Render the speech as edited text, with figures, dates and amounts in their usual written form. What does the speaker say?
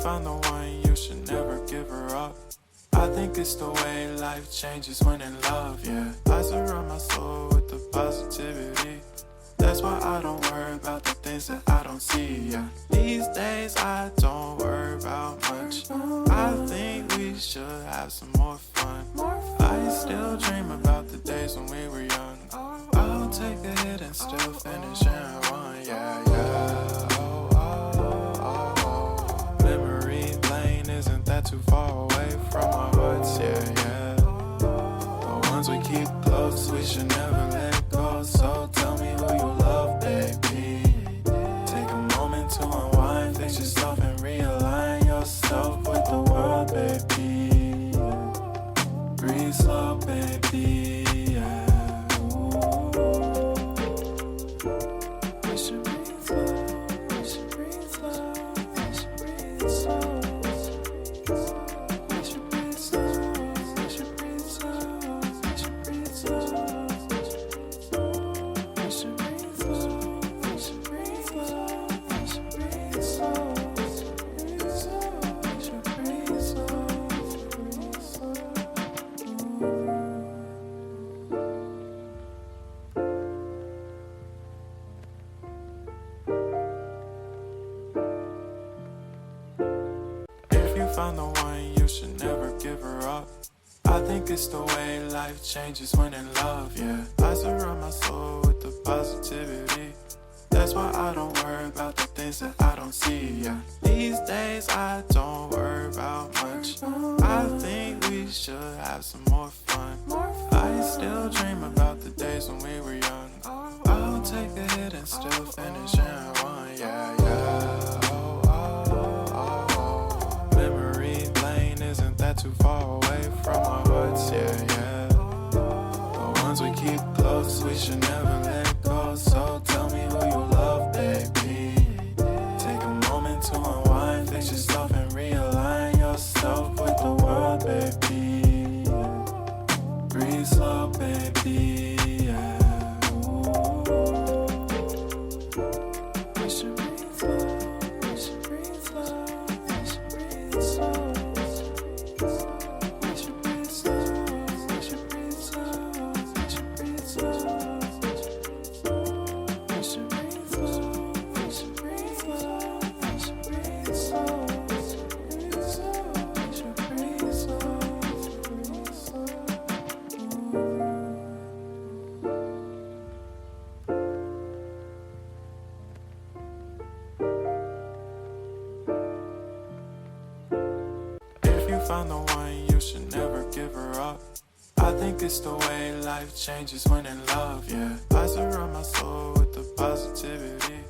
found the one, you should never give her up. I think it's the way life changes when in love, yeah. I surround my soul with the positivity. That's why I don't worry about the things that I don't see, yeah. These days I don't worry about much. I think we should have some more fun. I still dream about the days when we were young. I'll take a hit and still finish in one, yeah, yeah. Oh, oh, oh, oh. Memory lane, isn't that too far away from our hearts, yeah, yeah. The ones we keep close, we should never let go. So tell me who you love, baby. Take a moment to unwind, fix yourself and realign yourself with the world, baby. Breathe slow, baby, yeah. We should breathe slow, we should breathe slow, we should breathe slow. We should breathe slow, we should breathe slow, we should breathe slow. We should breathe slow, we should breathe slow, we should breathe slow. We should breathe slow, breathe slow. If you found the one, you should never give her up. I think it's the way life changes when in love, yeah. I surround my soul with the positivity. That's why I don't worry about the things that I don't see, yeah. These days I don't worry about much. I think we should have some more fun. I still dream about the days when we were young. I'll take a hit and still finish in one, yeah, yeah. Oh, oh, oh, oh. Memory lane, isn't that too far away from our hearts, yeah, yeah. The ones we keep close, we should never let go. So tell me who you love, baby. Take a moment to unwind, fix yourself and realign yourself with the world, baby. Breathe slow, baby, yeah. We should breathe slow, we should breathe slow, we should breathe slow. We should breathe slow, we should breathe slow, we should breathe slow. We should breathe slow, we should breathe slow, we should breathe slow. We should breathe slow, breathe slow. If you found the one, you should never give her up. I think it's the way life changes when in love, yeah. I surround my soul with the positivity.